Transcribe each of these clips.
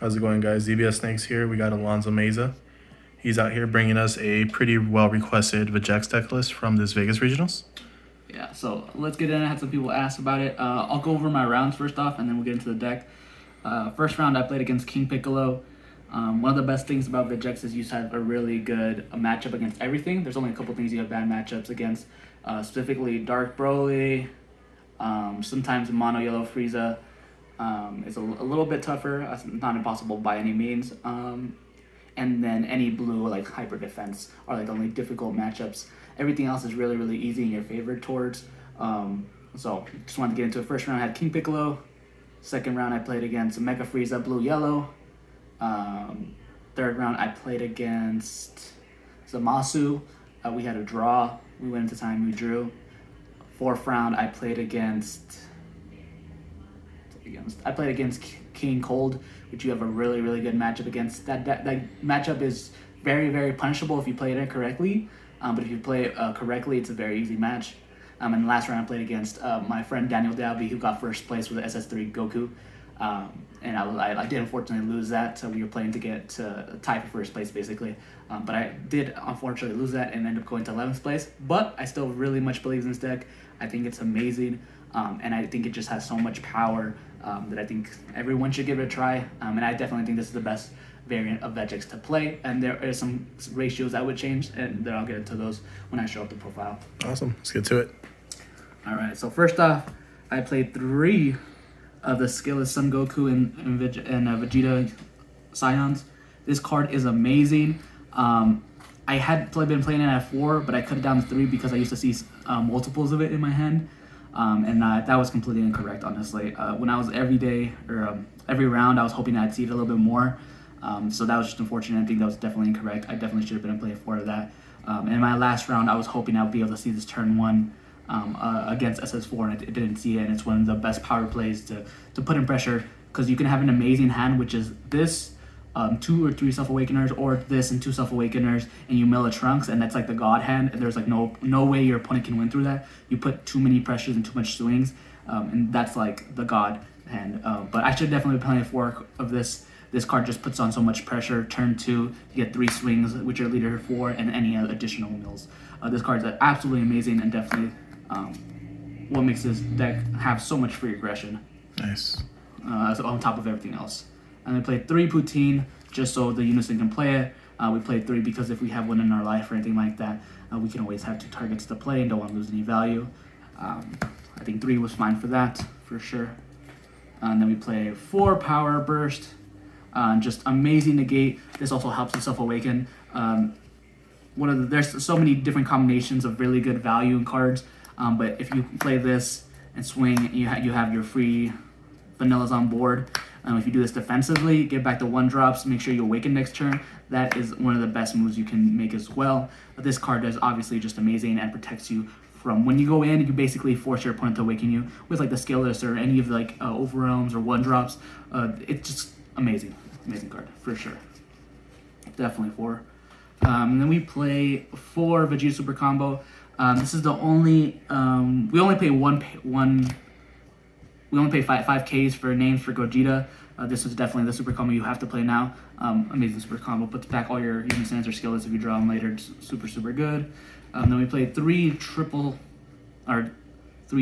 How's it going, guys? ZBS Snakes here. We got Alonzo Meza. He's out here bringing us a pretty well-requested Vegeks deck list from this Vegas Regionals. Yeah, so let's get in. I had some people ask about it. I'll go over my rounds first off, and then we'll get into the deck. First round, I played against King Piccolo. One of the best things about Vegeks is you have a really good matchup against everything. There's only a couple things you have bad matchups against, specifically Dark Broly, sometimes Mono Yellow Frieza. It's a little bit tougher. It's not impossible by any means. And then any blue, like Hyper Defense, are like the only difficult matchups. Everything else is really, really easy in your favor towards. So just wanted to get into it. First round, I had King Piccolo. Second round, I played against Mecha Frieza, Blue Yellow. Third round, I played against Zamasu. We had a draw. We went into time, we drew. Fourth round, I played against King Cold, which you have a really, really good matchup against. That matchup is very, very punishable if you play it incorrectly. But if you play it correctly, it's a very easy match. And the last round I played against my friend Daniel Dalby, who got first place with the SS3 Goku. And I did unfortunately lose that, so we were playing to get to tie for first place, basically. But I did unfortunately lose that and end up going to 11th place. But I still really much believe in this deck. I think it's amazing, and I think it just has so much power that I think everyone should give it a try. And I definitely think this is the best variant of Vegeks to play. And there are some ratios I would change, and then I'll get into those when I show up the profile. Awesome. Let's get to it. All right, so first off, I played 3 of the Skillless Son Goku and Vegeta Scions. This card is amazing. I had been playing it at 4, but I cut it down to 3 because I used to see multiples of it in my hand. And that was completely incorrect, honestly. When I was every round, I was hoping I'd see it a little bit more. So that was just unfortunate. I think that was definitely incorrect. I definitely should have been playing 4 of that. In my last round, I was hoping I would be able to see this turn 1 against SS4, and it didn't see it. And it's one of the best power plays to put in pressure, because you can have an amazing hand, which is this, 2 or 3 Self-Awakeners, or this and 2 Self-Awakeners, and you mill a Trunks, and that's like the god hand, and there's like no way your opponent can win through that. You put too many pressures and too much swings, and that's like the god hand. But I should definitely be playing 4 of this. This card just puts on so much pressure. Turn 2, you get 3 swings, which are leader 4, and any additional mills. This card is absolutely amazing, and definitely what makes this deck have so much free aggression. Nice. On top of everything else. And we played 3 Poutine just so the Unison can play it. We played 3 because if we have one in our life or anything like that, we can always have 2 targets to play and don't want to lose any value. I think 3 was fine for that, for sure. And then we play 4 Power Burst. Just amazing negate. This also helps the Self-Awaken. There's so many different combinations of really good value in cards. But if you play this and swing, you have your free vanillas on board. If you do this defensively, get back to 1-drops, make sure you awaken next turn. That is one of the best moves you can make as well. This card is obviously just amazing and protects you from when you go in. You basically force your opponent to awaken you with like the Skillless or any of the like Overwhelms or 1-drops. It's just amazing card for sure. Definitely 4. And then we play 4 Vegeta Super Combo. This is the only we only pay we only pay 5Ks for names for Gogeta. This is definitely the super combo you have to play now. Amazing super combo. Puts back all your Unisons or Skillless if you draw them later. It's super, super good. Then we played 3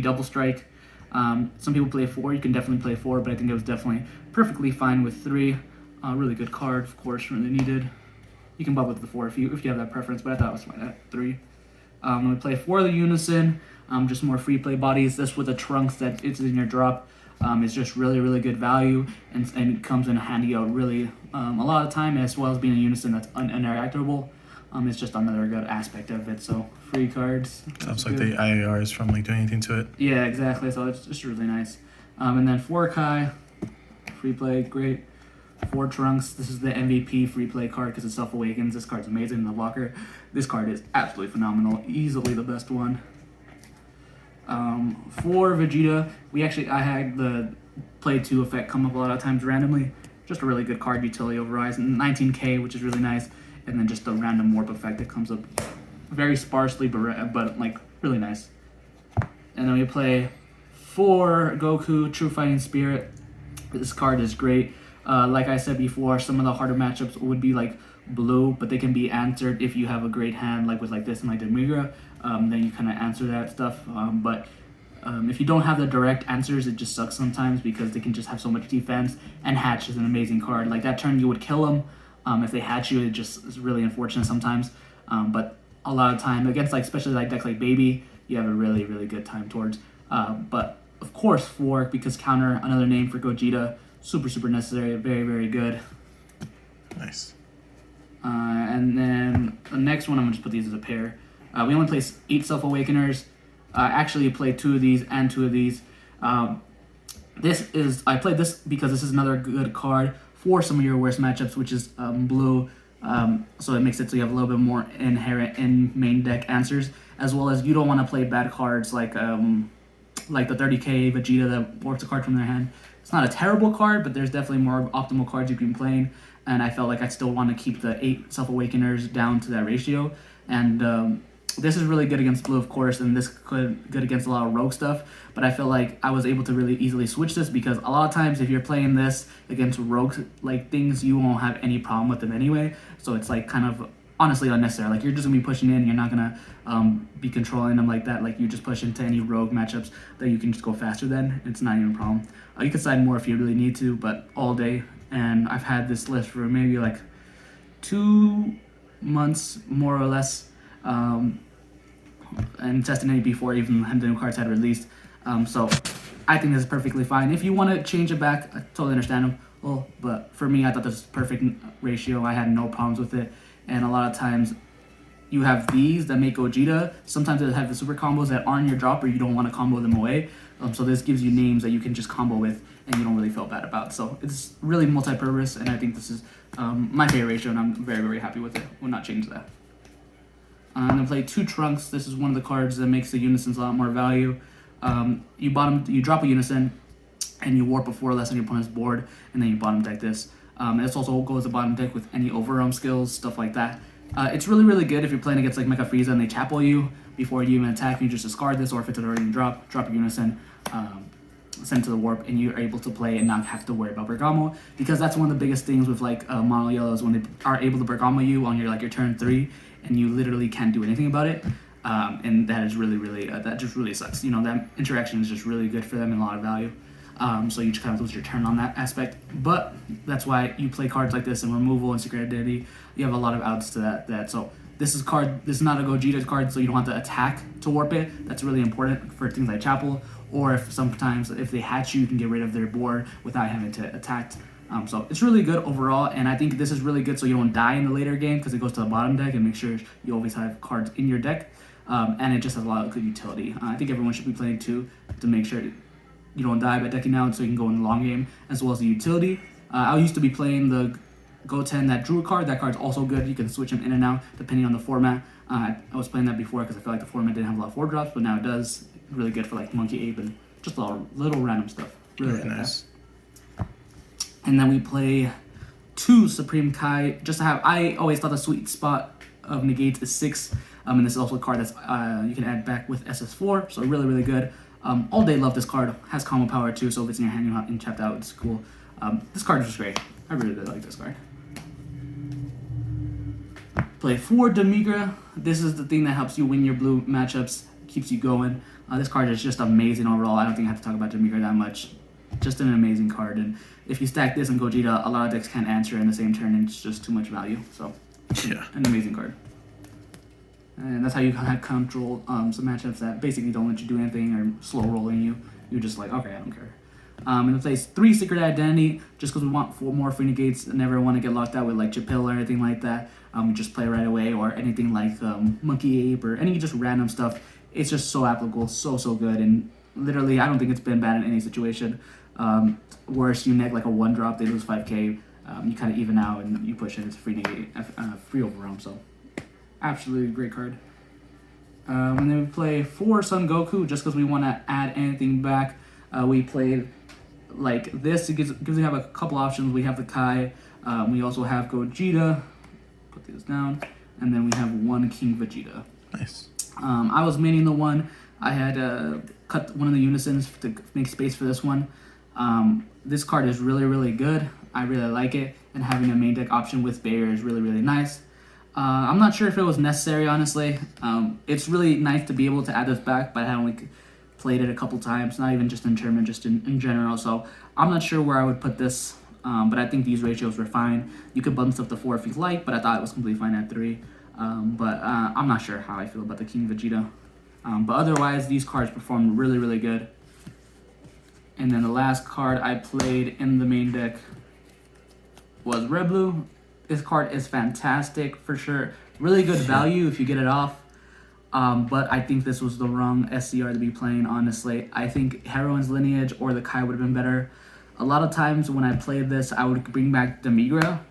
double strike. Some people play 4. You can definitely play 4, but I think it was definitely perfectly fine with 3. Really good card, of course, really needed. You can bump with the 4 if you have that preference, but I thought it was fine at 3. Then we play 4 of the Unison. Just more free play bodies. This with the Trunks that it's in your drop is just really, really good value, and it comes in handy out really a lot of time, as well as being a Unison that's uninteractable. It's just another good aspect of it. So free cards. Sounds like the IARs from like doing anything to it. Yeah, exactly. So it's just really nice. And then 4 Kai, free play, great. 4 Trunks. This is the MVP free play card because it Self-Awakens. This card's amazing in the blocker. This card is absolutely phenomenal. Easily the best one. 4 Vegeta. I had the play 2 effect come up a lot of times randomly. Just a really good card utility over Ryzen. 19k, which is really nice. And then just the random warp effect that comes up very sparsely, but like really nice. And then we play 4 Goku True Fighting Spirit. This card is great. Like I said before, some of the harder matchups would be like blue, but they can be answered if you have a great hand, like with like this and like Demigra. Then you kind of answer that stuff. But if you don't have the direct answers, it just sucks sometimes because they can just have so much defense. And Hatch is an amazing card. Like that turn, you would kill them. If they hatch you, it just is really unfortunate sometimes. But a lot of time against like especially like decks like Baby, you have a really really good time towards. But of course Fork, because counter, another name for Gogeta, super necessary, very very good. Nice. And then the next one, I'm gonna just put these as a pair. We only play 8 Self Awakeners. Actually play 2 of these and 2 of these. I played this because this is another good card for some of your worst matchups, which is blue. So it makes it so you have a little bit more inherent in main deck answers, as well as you don't want to play bad cards like the 30k Vegeta that warps a card from their hand. It's not a terrible card, but there's definitely more optimal cards you can be playing, and I felt like I still want to keep the 8 Self Awakeners down to that ratio. And this is really good against blue, of course, and this could good against a lot of rogue stuff. But I feel like I was able to really easily switch this because a lot of times if you're playing this against rogue like things, you won't have any problem with them anyway. So it's like kind of honestly unnecessary. Like you're just gonna be pushing in, you're not gonna be controlling them like that. Like you just push into any rogue matchups that you can just go faster than. It's not even a problem. You can side more if you really need to, but all day. And I've had this list for maybe like 2 months more or less. And testing it before even the new cards had released. So I think this is perfectly fine. If you want to change it back, I totally understand them. Well, but for me, I thought this was perfect ratio. I had no problems with it. And a lot of times you have these that make Gogeta. Sometimes they have the super combos that aren't your drop or you don't want to combo them away. So this gives you names that you can just combo with and you don't really feel bad about. So it's really multi-purpose, and I think this is my favorite ratio, and I'm very, very happy with it. We'll not change that. I'm going to play 2 Trunks. This is one of the cards that makes the Unisons a lot more value. You drop a Unison, and you warp a 4 or less on your opponent's board, and then you bottom deck this. This also goes to bottom deck with any overwhelm skills, stuff like that. It's really, really good if you're playing against like Mecha Frieza and they chapel you before you even attack. You just discard this, or if it's already in drop a Unison, send to the warp, and you're able to play and not have to worry about Bergamo, because that's one of the biggest things with like mono yellows, when they are able to Bergamo you on your turn 3, and you literally can't do anything about it. And that is really, really that just really sucks. You know, that interaction is just really good for them and a lot of value. So you just kind of lose your turn on that aspect. But that's why you play cards like this and removal and secret identity. You have a lot of outs to that. So this is not a Gogeta card, so you don't have to attack to warp it. That's really important for things like Chapel, or if sometimes if they hatch you can get rid of their board without having to attack. So it's really good overall, and I think this is really good so you don't die in the later game, because it goes to the bottom deck and make sure you always have cards in your deck. And it just has a lot of good utility. I think everyone should be playing 2 to make sure you don't die by decking out, so you can go in the long game, as well as the utility. I used to be playing the Goten, that Druid card. That card's also good. You can switch him in and out depending on the format. I was playing that before because I feel like the format didn't have a lot of 4-drops, but now it does. Really good for like Monkey Ape and just a lot of little random stuff. Really Very nice. That. And then we play 2 Supreme Kai. Just to have, I always thought the sweet spot of negates is 6. And this is also a card that's you can add back with SS4, so really, really good. All day love this card. Has combo power too, so if it's in your hand and tapped out, it's cool. This card is just great. I really, really like this card. Play 4 Demigra. This is the thing that helps you win your blue matchups, keeps you going. This card is just amazing overall. I don't think I have to talk about Demigra that much. Just an amazing card, and if you stack this and Gogeta, a lot of decks can't answer in the same turn, and it's just too much value. So, Yeah. An amazing card. And that's how you kind of control some matchups that basically don't let you do anything or slow rolling you. You're just like, okay, I don't care. And it plays 3 Secret Identity, just because we want 4 more free negates and never want to get locked out with like Chapil or anything like that. We just play right away, or anything like Monkey Ape or any just random stuff. It's just so applicable, so good, and literally I don't think it's been bad in any situation. Worse, you neg like a 1-drop, they lose 5k, you kind of even out and you push it, it's free negate, free overwhelm, so absolutely great card. And then we play 4 Son Goku, just because we want to add anything back. We played like this, it gives we have a couple options. We have the Kai, we also have Gogeta, put these down, and then we have 1 King Vegeta. Nice. I was maining the 1. I had cut one of the Unisons to make space for this one. This card is really, really good. I really like it, and having a main deck option with barrier is really, really nice. I'm not sure if it was necessary, honestly. It's really nice to be able to add this back, but I only played it a couple times, not even just in tournament, just in general. So I'm not sure where I would put this, but I think these ratios were fine. You could bump stuff to 4 if you like, but I thought it was completely fine at 3. But I'm not sure how I feel about the King Vegeta. But otherwise, these cards performed really, really good. And then the last card I played in the main deck was Reboot. This card is fantastic for sure. Really good value if you get it off. But I think this was the wrong SCR to be playing, honestly. I think Heroine's Lineage or the Kai would have been better. A lot of times when I played this, I would bring back Demigra,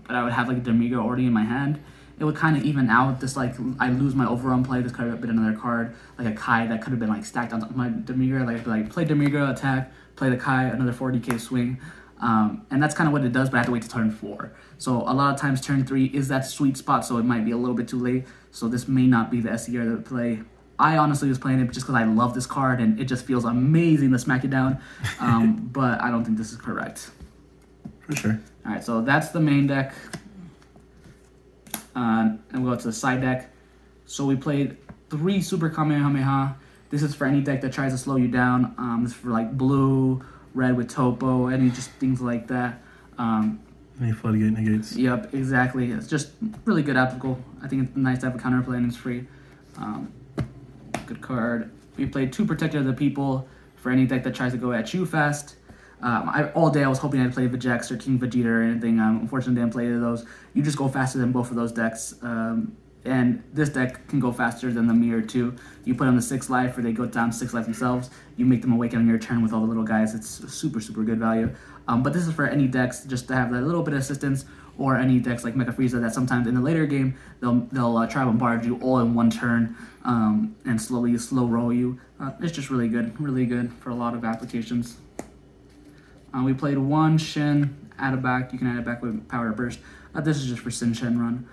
but I would have like Demigra already in my hand. It would kind of even out this, like, I lose my overrun play, this could have been another card, like a Kai that could have been like stacked on top of my Demigra, like play Demigra, attack, play the Kai, another 40k swing. And that's kind of what it does, but I have to wait to turn 4. So a lot of times turn 3 is that sweet spot, so it might be a little bit too late. So this may not be the SCR to play. I honestly was playing it just because I love this card, and it just feels amazing to smack it down. But I don't think this is correct. For sure. All right, so that's the main deck. And we'll go to the side deck. So we played 3 Super Kamehameha. This is for any deck that tries to slow you down. This is for like blue, red with topo, any just things like that. Any floodgate negates. Yep, exactly. It's just really good applicable. I think it's nice to have a counterplay and it's free. Good card. We played 2 Protector of the People for any deck that tries to go at you fast. All day I was hoping I'd play Vegeks or King Vegeta or anything. Unfortunately, didn't play either of those. You just go faster than both of those decks. And this deck can go faster than the Mirror too. You put them to 6 life, or they go down 6 life themselves. You make them awaken on your turn with all the little guys. It's super, super good value. But this is for any decks just to have that little bit of assistance, or any decks like Mecha Frieza that sometimes in the later game they'll try to bombard you all in one turn and slowly slow roll you. It's just really good for a lot of applications. We played 1 Shin, add it back. You can add it back with Power Burst. This is just for Sin Shen run.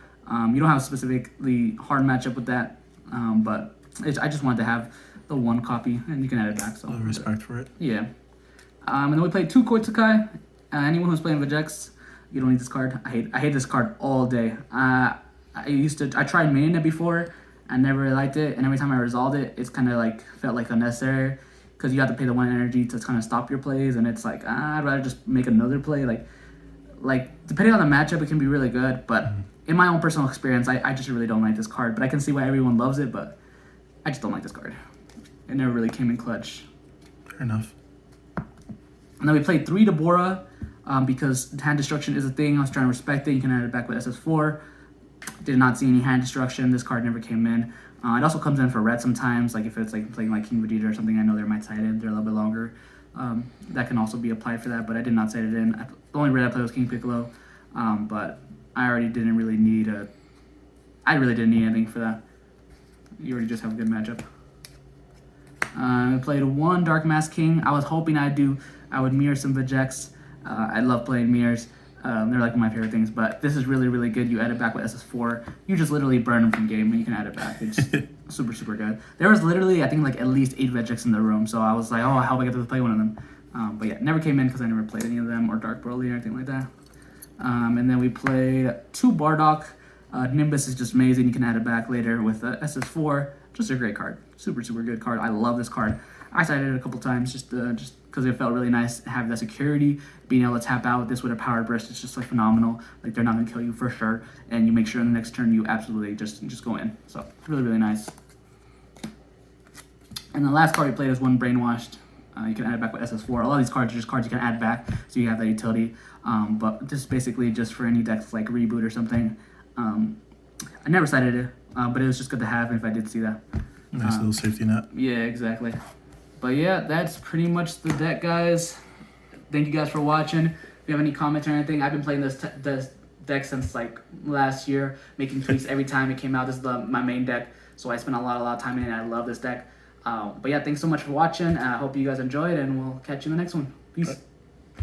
You don't have a specifically hard matchup with that, but I just wanted to have the 1 copy, and you can add it back. So respect for it. Yeah. And then we played 2 Koitsukai. Anyone who's playing Vegeks, you don't need this card. I hate this card all day. I tried maining it before. I never really liked it, and every time I resolved it, it's kind of like felt like unnecessary because you have to pay the 1 energy to kind of stop your plays, and it's like I'd rather just make another play. Like depending on the matchup, it can be really good, but in my own personal experience, I just really don't like this card. But I can see why everyone loves it, but I just don't like this card. It never really came in clutch. Fair enough. And then we played 3 Deborah because hand destruction is a thing. I was trying to respect it. You can add it back with SS4. Did not see any hand destruction. This card never came in. It also comes in for red sometimes, like if it's like playing like King Vegeta or something. I know they're my tight end. They're a little bit longer. That can also be applied for that, but I did not set it in. The only red I played was King Piccolo, but I already didn't really need I really didn't need anything for that. You already just have a good matchup. I played 1 Dark Mask King. I was hoping I would mirror some Vegeks. I love playing mirrors. They're like one of my favorite things, but this is really, really good. You add it back with SS4. You just literally burn them from game and you can add it back. It's super, super good. There was literally, I think, like at least 8 Vegeks in the room, so I was like, oh, I hope I get to play one of them. But yeah, never came in because I never played any of them, or Dark Broly or anything like that. And then we played 2 Bardock. Nimbus is just amazing. You can add it back later with SS4. Just a great card. Super, super good card. I love this card. I cited it a couple times just because it felt really nice to have that security, being able to tap out this with a power burst. It's just like phenomenal. Like they're not gonna kill you for sure, and you make sure on the next turn you absolutely just go in. So really, really nice. And the last card we played is 1 Brainwashed. You can add it back with SS4. A lot of these cards are just cards you can add back, so you have that utility. But this is basically just for any decks like Reboot or something. I never cited it, but it was just good to have if I did see that. Nice little safety net. Yeah, exactly. But yeah, that's pretty much the deck, guys. Thank you guys for watching. If you have any comments or anything, I've been playing this deck since like last year, making tweaks every time it came out. This is my main deck, so I spent a lot of time in it. I love this deck. But yeah, thanks so much for watching. I hope you guys enjoyed, and we'll catch you in the next one. Peace.